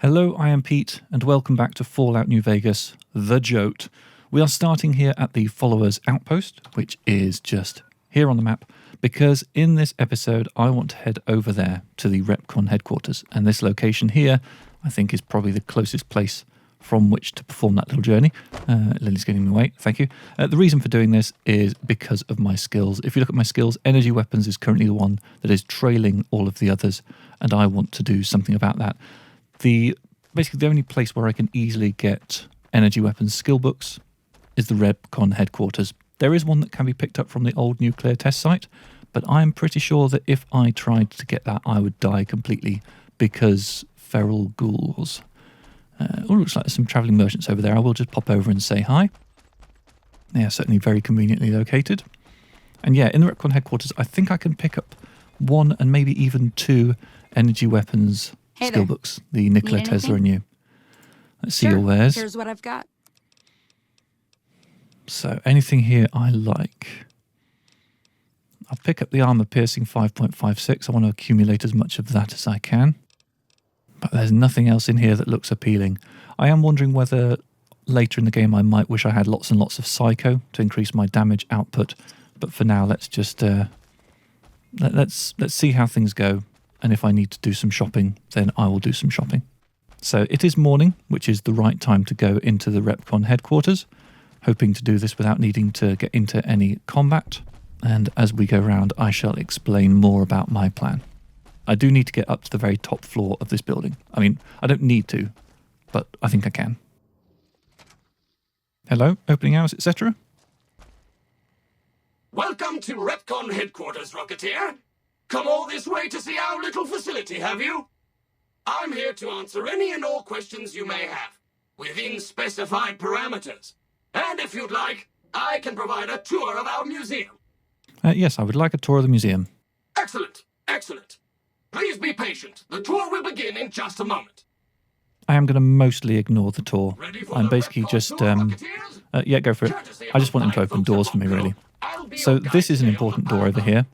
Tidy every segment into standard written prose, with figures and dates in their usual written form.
Hello, I am Pete, and welcome back to Fallout New Vegas, the JOAT. We are starting here at the Followers Outpost, which is just here on the map, because in this episode I want to head over there to the Repconn Headquarters, and this location here I think is probably the closest place from which to perform that little journey. Lily's getting me away, thank you. The reason for doing this is because of my skills. If you look at my skills, energy weapons is currently the one that is trailing all of the others, and I want to do something about that. Basically the only place where I can easily get energy weapons skill books is the Repconn Headquarters. There is one that can be picked up from the old nuclear test site, but I'm pretty sure that if I tried to get that, I would die completely because feral ghouls. Looks like there's some travelling merchants over there. I will just pop over and say hi. They are certainly very conveniently located. And yeah, in the Repconn Headquarters, I think I can pick up one and maybe even two energy weapons skill books, the Nikola Tesla and you. Let's see your wares. Here's what I've got. So anything here I like. I'll pick up the armor piercing 5.56. I want to accumulate as much of that as I can. But there's nothing else in here that looks appealing. I am wondering whether later in the game I might wish I had lots and lots of psycho to increase my damage output. But for now, let's just let's see how things go. And if I need to do some shopping, then I will do some shopping. So it is morning, which is the right time to go into the Repconn Headquarters, hoping to do this without needing to get into any combat. And as we go round, I shall explain more about my plan. I do need to get up to the very top floor of this building. I mean, I don't need to, but I think I can. Hello, opening hours, etc. Welcome to Repconn Headquarters, Rocketeer. Come all this way to see our little facility, have you? I'm here to answer any and all questions you may have, within specified parameters. And if you'd like, I can provide a tour of our museum. Yes, I would like a tour of the museum. Excellent, excellent. Please be patient. The tour will begin in just a moment. I am going to mostly ignore the tour. I'm basically just... yeah, go for it. I just want him to open doors for me, really. So this is an important door over here.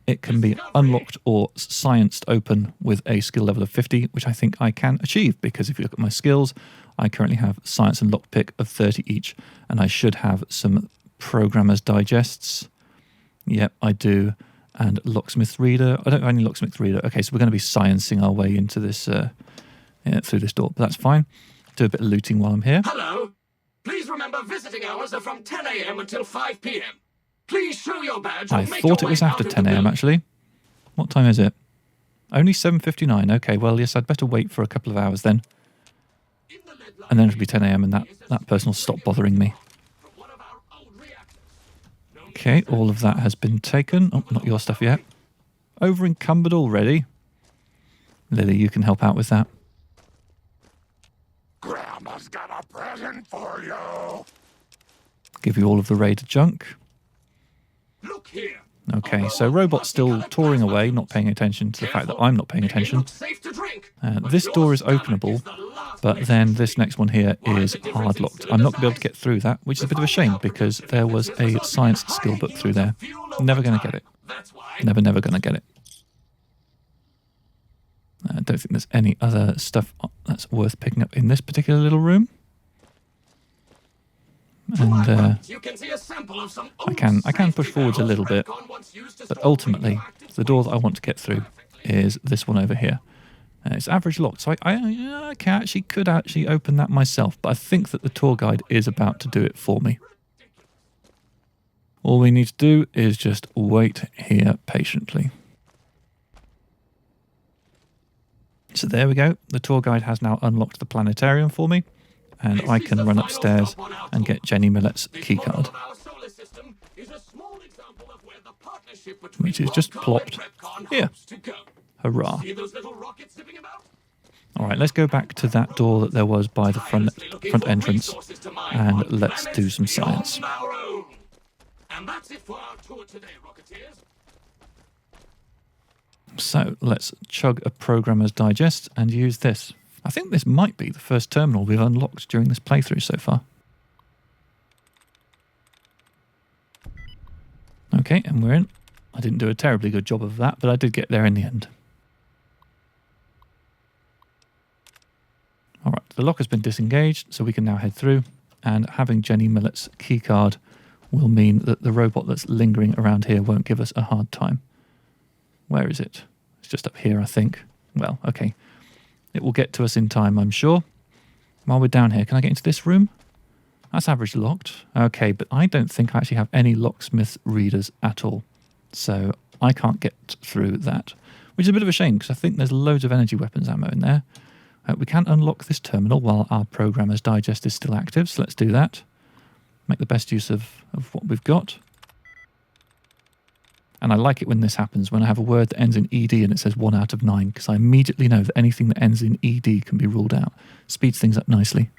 It can be unlocked or scienced open with a skill level of 50, which I think I can achieve, because if you look at my skills, I currently have science and lockpick of 30 each, and I should have some programmer's digests. Yep, I do. And locksmith reader. I don't have any locksmith reader. Okay, so we're going to be sciencing our way into this, through this door, but that's fine. Do a bit of looting while I'm here. Hello. Please remember visiting hours are from 10 a.m. until 5 p.m. Please show your badge. I thought it was after 10 a.m. actually. What time is it? Only 7:59. Okay, well, yes, I'd better wait for a couple of hours then. And then it'll be 10 a.m. and that person will stop bothering me. Okay, all of that has been taken. Oh, not your stuff yet. Over encumbered already. Lily, you can help out with that. Grandma's got a present for you. Give you all of the raided junk. Look here. Okay, so robot's still touring away, not paying attention to the fact that I'm not paying attention. This door is openable, but then this next one here is hard locked. I'm not going to be able to get through that, which is a bit of a shame because there was a science skill book through there. Never going to get it. Never going to get it. I don't think there's any other stuff that's worth picking up in this particular little room. And I can push forwards a little bit, but ultimately the door that I want to get through is this one over here. It's average locked, so I could actually open that myself, but I think that the tour guide is about to do it for me. All we need to do is just wait here patiently. So there we go. The tour guide has now unlocked the planetarium for me. And I can run upstairs and get Jenny Millet's keycard, which is just plopped here. Hurrah. Alright, let's go back to that door that there was by the front entrance, and let's do some science. So let's chug a programmer's digest and use this. I think this might be the first terminal we've unlocked during this playthrough so far. Okay, and we're in. I didn't do a terribly good job of that, but I did get there in the end. the lock has been disengaged, so we can now head through. And having Jenny Millet's keycard will mean that the robot that's lingering around here won't give us a hard time. Where is it? It's just up here, I think. Well, okay. It will get to us in time, I'm sure. While we're down here, can I get into this room? That's average locked. Okay, but I don't think I actually have any locksmith readers at all. So I can't get through that, which is a bit of a shame because I think there's loads of energy weapons ammo in there. We can unlock this terminal while our programmer's digest is still active, so let's do that. Make the best use of what we've got. And I like it when this happens, when I have a word that ends in ED and it says 1 out of 9, because I immediately know that anything that ends in ED can be ruled out. Speeds things up nicely.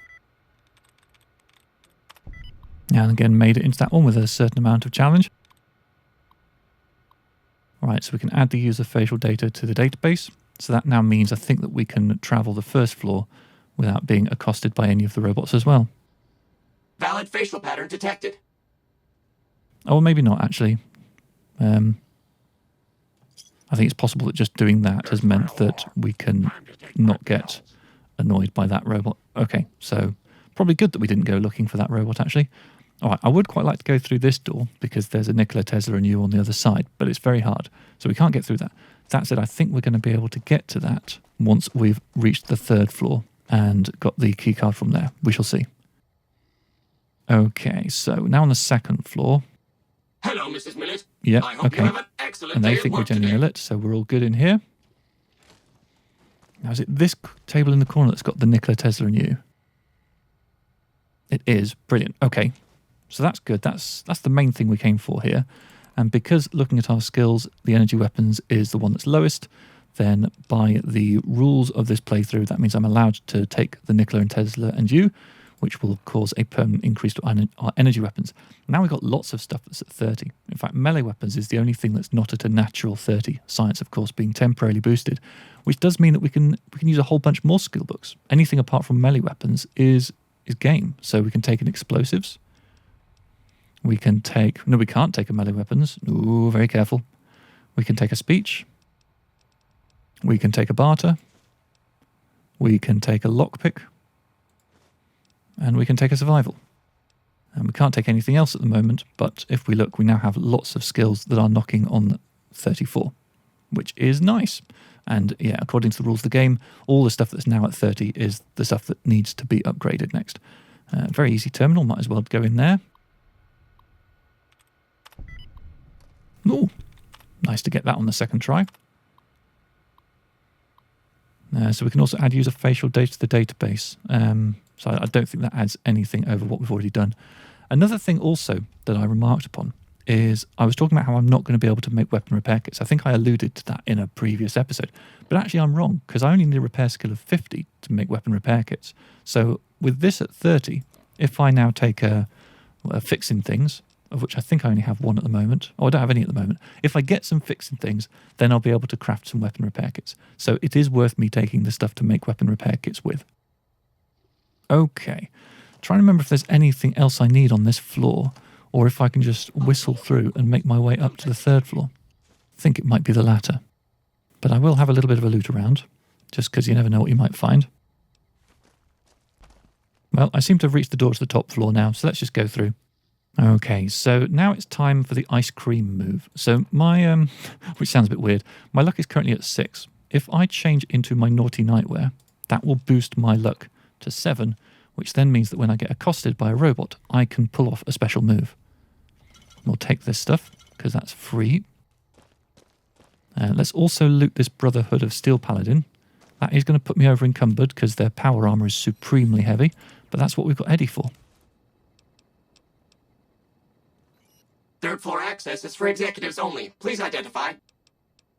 And again, made it into that one with a certain amount of challenge. Alright, so we can add the user facial data to the database. So that now means I think that we can travel the first floor without being accosted by any of the robots as well. Valid facial pattern detected. Oh, well, maybe not, actually. I think it's possible that just doing that has meant that we can not get annoyed by that robot. Okay, so probably good that we didn't go looking for that robot, actually. All right, I would quite like to go through this door because there's a Nikola Tesla and you on the other side, but it's very hard, so we can't get through that. That said, I think we're going to be able to get to that once we've reached the 3rd floor and got the keycard from there. We shall see. Okay, so now on the 2nd floor. Hello, Mrs. Millet. Yeah, I hope okay. you have an excellent And they day think at we're work Jenny today. Millet, so we're all good in here. Now, is it this table in the corner that's got the Nikola Tesla and you? It is. Brilliant. Okay, so that's good. That's the main thing we came for here. And because looking at our skills, the energy weapons is the one that's lowest, then by the rules of this playthrough, that means I'm allowed to take the Nikola and Tesla and you, which will cause a permanent increase to our energy weapons. Now we've got lots of stuff that's at 30. In fact, melee weapons is the only thing that's not at a natural 30. Science, of course, being temporarily boosted, which does mean that we can use a whole bunch more skill books. Anything apart from melee weapons is game. So we can take in explosives. We can take... No, we can't take a melee weapons. Ooh, very careful. We can take a speech. We can take a barter. We can take a lockpick. And we can take a survival. And we can't take anything else at the moment, but if we look, we now have lots of skills that are knocking on 34, which is nice. And yeah, according to the rules of the game, all the stuff that's now at 30 is the stuff that needs to be upgraded next. Very easy terminal, might as well go in there. Oh, nice to get that on the 2nd try. So we can also add user facial data to the database. So I don't think that adds anything over what we've already done. Another thing also that I remarked upon is I was talking about how I'm not going to be able to make weapon repair kits. I think I alluded to that in a previous episode. But actually I'm wrong, because I only need a repair skill of 50 to make weapon repair kits. So with this at 30, if I now take a fixing things, of which I think I only have one at the moment. Oh, I don't have any at the moment. If I get some fixing things, then I'll be able to craft some weapon repair kits. So it is worth me taking the stuff to make weapon repair kits with. Okay. Trying to remember if there's anything else I need on this floor, or if I can just whistle through and make my way up to the 3rd floor. I think it might be the latter. But I will have a little bit of a loot around, just because you never know what you might find. Well, I seem to have reached the door to the top floor now, so let's just go through. Okay, so now it's time for the ice cream move. So my, which sounds a bit weird, my luck is currently at 6. If I change into my naughty nightwear, that will boost my luck to 7, which then means that when I get accosted by a robot, I can pull off a special move. We'll take this stuff, because that's free. Let's also loot this Brotherhood of Steel Paladin. That is going to put me over encumbered, because their power armor is supremely heavy, but that's what we've got Eddie for. 3rd floor access is for executives only. Please identify.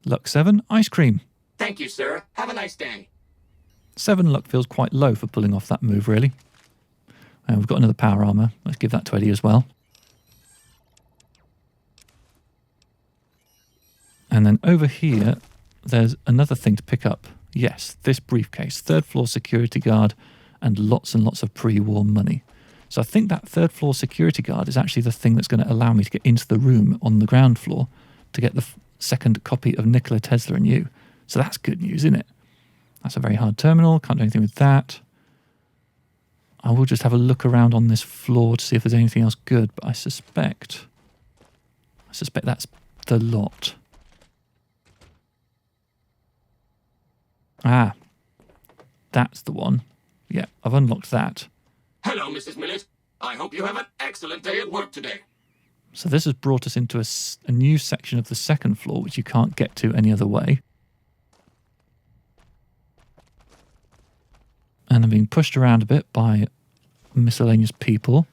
Luck 7, ice cream. Thank you, sir. Have a nice day. 7 luck feels quite low for pulling off that move, really. We've got another power armor. Let's give that to Eddie as well. And then over here, there's another thing to pick up. Yes, this briefcase. 3rd floor security guard and lots of pre-war money. So I think that 3rd floor security guard is actually the thing that's going to allow me to get into the room on the ground floor to get the 2nd copy of Nikola Tesla and you. So that's good news, isn't it? That's a very hard terminal. Can't do anything with that. I will just have a look around on this floor to see if there's anything else good, but I suspect that's the lot. Ah, that's the one. Yeah, I've unlocked that. Hello, Mrs. Millett. I hope you have an excellent day at work today. So this has brought us into a new section of the second floor, which you can't get to any other way. And I'm being pushed around a bit by miscellaneous people.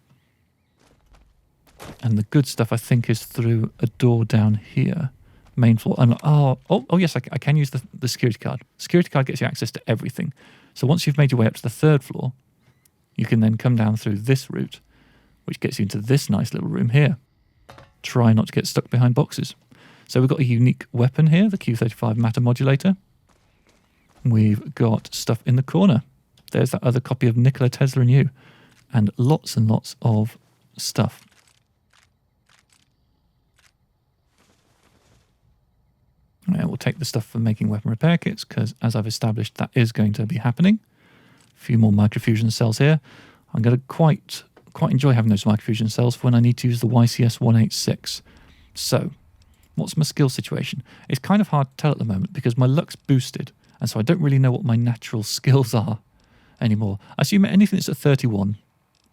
And the good stuff, I think, is through a door down here. Main floor. Oh, yes, I can use the security card. Security card gets you access to everything. So once you've made your way up to the third floor, you can then come down through this route, which gets you into this nice little room here. Try not to get stuck behind boxes. So we've got a unique weapon here, the Q35 matter modulator. We've got stuff in the corner. There's that other copy of Nikola Tesla and You. And lots of stuff. Yeah, we'll take the stuff for making weapon repair kits, because as I've established, that is going to be happening. A few more microfusion cells here. I'm going to quite enjoy having those microfusion cells for when I need to use the YCS 186. So, what's my skill situation? It's kind of hard to tell at the moment because my luck's boosted, and so I don't really know what my natural skills are anymore. I assume anything that's at 31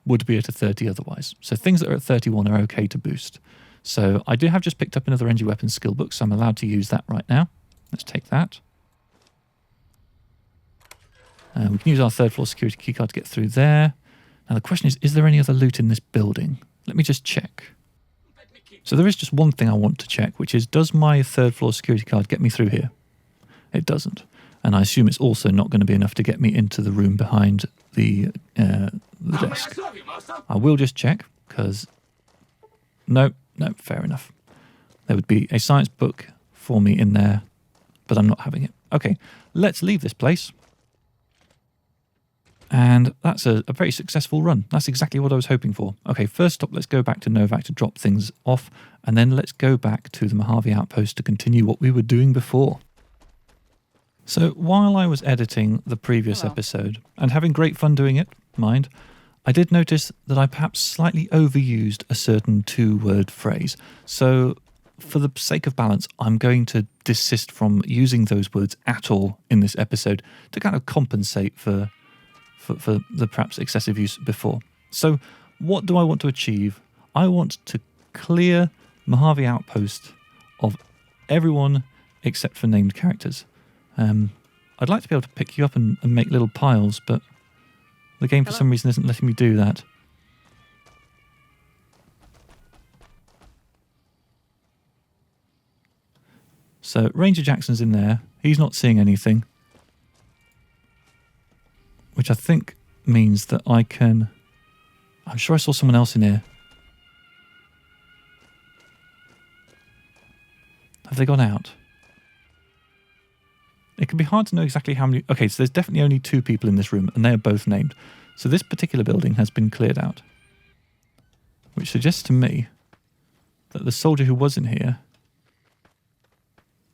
would be at a 30 otherwise. So things that are at 31 are okay to boost. So I do have just picked up another Energy Weapons skill book, so I'm allowed to use that right now. Let's take that. We can use our third floor security keycard to get through there. Now the question is there any other loot in this building? Let me just check. So there is just one thing I want to check, which is, does my third floor security card get me through here? It doesn't. And I assume it's also not going to be enough to get me into the room behind the desk. I will just check, because... No, fair enough. There would be a science book for me in there, but I'm not having it. Okay, let's leave this place. And that's a very successful run. That's exactly what I was hoping for. Okay, first up, let's go back to Novak to drop things off, and then let's go back to the Mojave Outpost to continue what we were doing before. So while I was editing the previous episode, and having great fun doing it, mind, I did notice that I perhaps slightly overused a certain two-word phrase. So for the sake of balance, I'm going to desist from using those words at all in this episode to kind of compensate for the perhaps excessive use before. So what do I want to achieve? I want to clear Mojave Outpost of everyone except for named characters. I'd like to be able to pick you up and make little piles, but the game for some reason isn't letting me do that. So Ranger Jackson's in there. He's not seeing anything, which I think means that I can... I'm sure I saw someone else in here. Have they gone out? It can be hard to know exactly how many... Okay, so there's definitely only 2 people in this room, and they are both named. So this particular building has been cleared out, which suggests to me that the soldier who was in here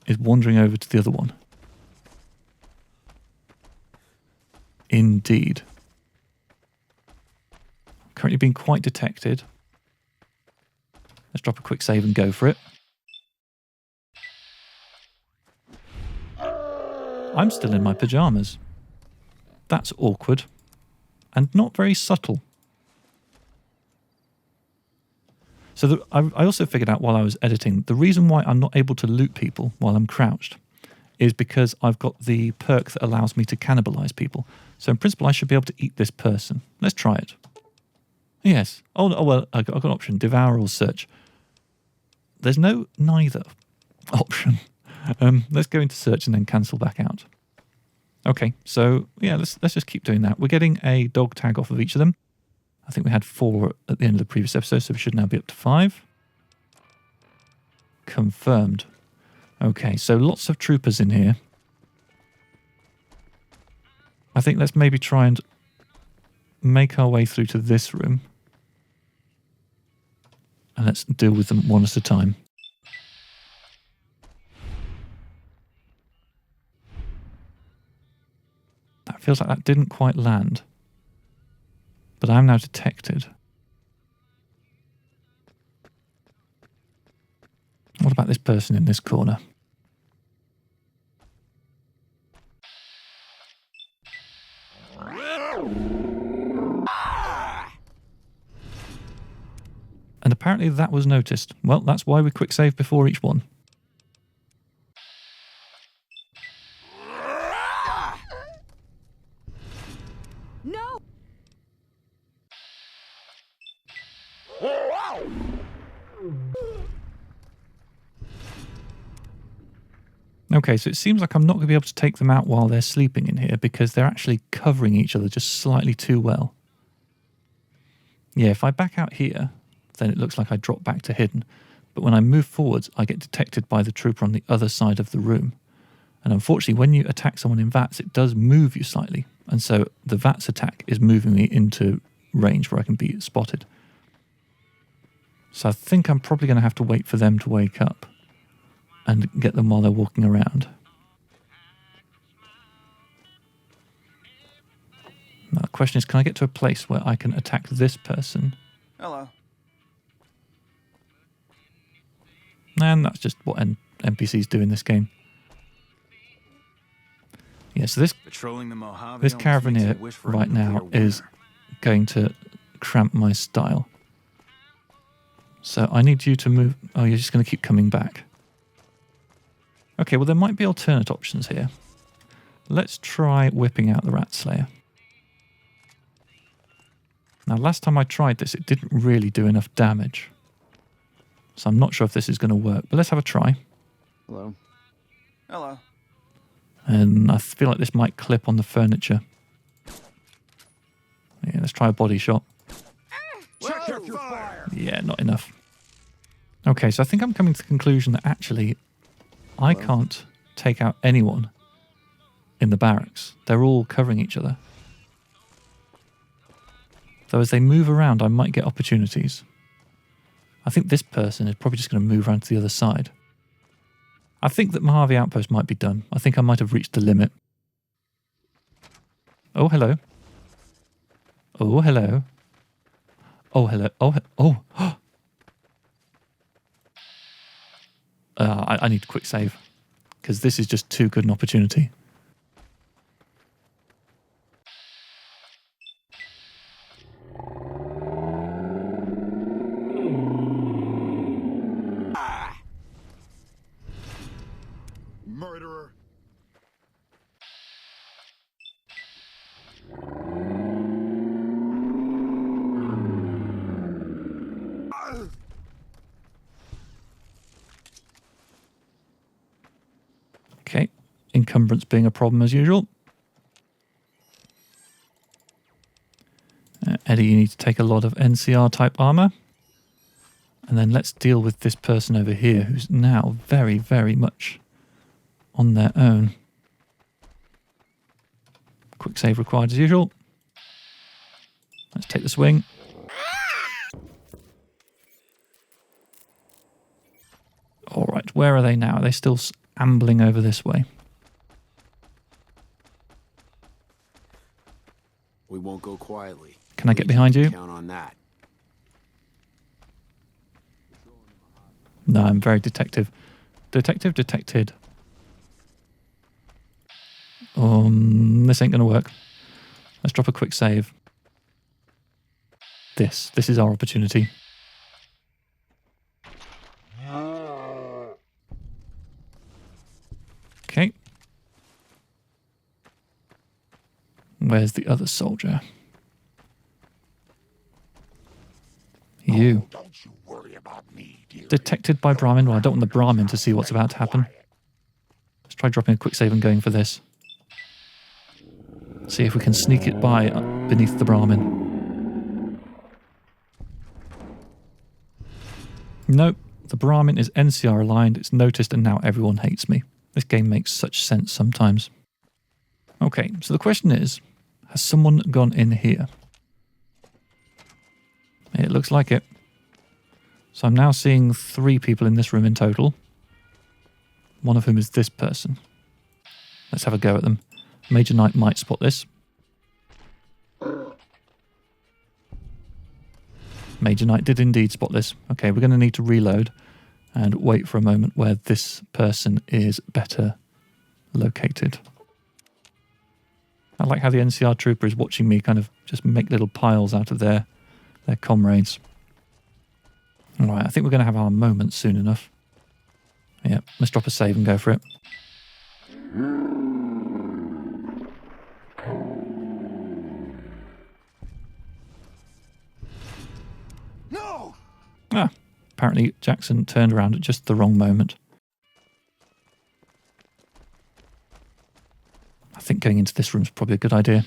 is wandering over to the other one. Indeed. Currently being quite detected. Let's drop a quick save and go for it. I'm still in my pyjamas. That's awkward. And not very subtle. So I also figured out while I was editing, the reason why I'm not able to loot people while I'm crouched is because I've got the perk that allows me to cannibalize people. So in principle, I should be able to eat this person. Let's try it. Yes. Oh well, I've got an option, devour or search. There's no neither option. Let's go into search and then cancel back out. Okay, so yeah, let's just keep doing that. We're getting a dog tag off of each of them. I think we had 4 at the end of the previous episode, so we should now be up to 5. Confirmed. Okay, so lots of troopers in here. I think let's maybe try and make our way through to this room. And let's deal with them one at a time. That feels like that didn't quite land. But I'm now detected. What about this person in this corner? And apparently that was noticed. Well, that's why we quick save before each one. No! Okay, so it seems like I'm not going to be able to take them out while they're sleeping in here because they're actually covering each other just slightly too well. Yeah, if I back out here, then it looks like I drop back to hidden. But when I move forwards, I get detected by the trooper on the other side of the room. And unfortunately, when you attack someone in VATS, it does move you slightly. And so the VATS attack is moving me into range where I can be spotted. So I think I'm probably going to have to wait for them to wake up and get them while they're walking around. Now the question is, can I get to a place where I can attack this person? Hello. And that's just what NPCs do in this game. Yeah, so this Patrolling the Mojave this almost caravan makes here you wish for a right now nuclear is winter. going to cramp my style. So I need you to move. Oh, you're just going to keep coming back. Okay, well there might be alternate options here. Let's try whipping out the Rat Slayer. Now last time I tried this, it didn't really do enough damage. So I'm not sure if this is going to work, but let's have a try. Hello. Hello. And I feel like this might clip on the furniture. Yeah, let's try a body shot. Check your fire. Yeah, not enough. Okay, so I think I'm coming to the conclusion that actually I can't take out anyone in the barracks. They're all covering each other. Though as they move around, I might get opportunities. I think this person is probably just going to move around to the other side. I think that Mojave Outpost might be done. I think I might have reached the limit. Oh, hello. Oh, hello. Oh, hello. Oh. I need to quick save because this is just too good an opportunity. Murderer. Okay. Encumbrance being a problem as usual. Eddie, you need to take a lot of NCR type armor. And then let's deal with this person over here who's now very, very much on their own. Quick save required as usual. Let's take the swing. All right, where are they now? Are they still ambling over this way? We won't go quietly. Can I get behind you? Count on that. No, I'm very detective. Detected. This ain't going to work. Let's drop a quick save. This is our opportunity. Okay. Where's the other soldier? You. Don't you worry about me, dear. Detected by Brahmin. Well, I don't want the Brahmin to see what's about to happen. Let's try dropping a quick save and going for this. See if we can sneak it by beneath the Brahmin. Nope. The Brahmin is NCR aligned. It's noticed and now everyone hates me. This game makes such sense sometimes. Okay, so the question is, has someone gone in here? It looks like it. So I'm now seeing 3 people in this room in total. One of whom is this person. Let's have a go at them. Major Knight might spot this. Major Knight did indeed spot this. Okay, we're going to need to reload and wait for a moment where this person is better located. I like how the NCR trooper is watching me kind of just make little piles out of their comrades. Alright, I think we're going to have our moment soon enough. Yeah, let's drop a save and go for it. No! Ah, apparently Jackson turned around at just the wrong moment. I think going into this room is probably a good idea.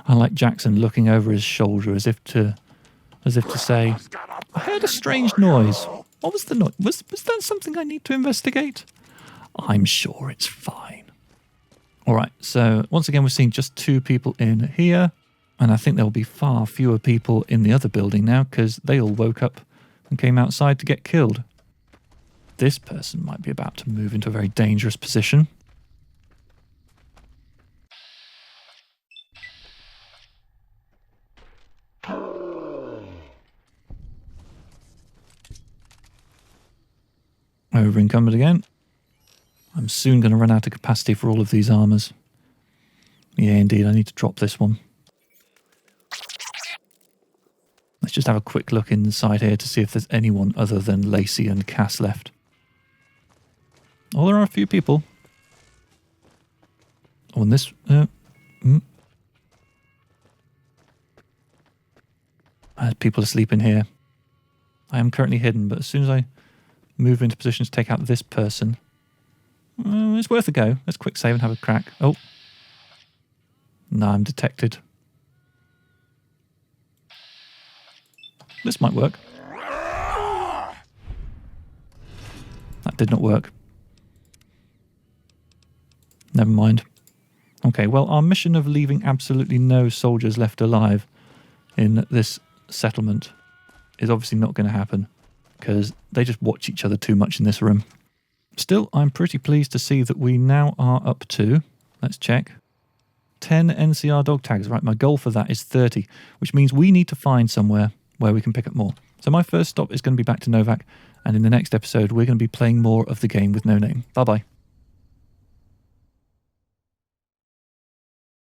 I like Jackson looking over his shoulder as if to say, I heard a strange noise. What was the noise? Was that something I need to investigate? I'm sure it's fine. All right, so once again, we're seeing just 2 people in here. And I think there will be far fewer people in the other building now because they all woke up and came outside to get killed. This person might be about to move into a very dangerous position. Over encumbered again. I'm soon going to run out of capacity for all of these armors. Yeah, indeed, I need to drop this one. Let's just have a quick look inside here to see if there's anyone other than Lacey and Cass left. Oh, there are a few people. Oh, and this... There's people asleep in here. I am currently hidden, but as soon as I move into position to take out this person... it's worth a go. Let's quick save and have a crack. Oh. No, I'm detected. This might work. That did not work. Never mind. Okay, well, our mission of leaving absolutely no soldiers left alive in this settlement is obviously not going to happen because they just watch each other too much in this room. Still, I'm pretty pleased to see that we now are up to, let's check, 10 NCR dog tags. Right, my goal for that is 30, which means we need to find somewhere where we can pick up more. So my first stop is going to be back to Novak, and in the next episode we're going to be playing more of the game with no name. Bye bye.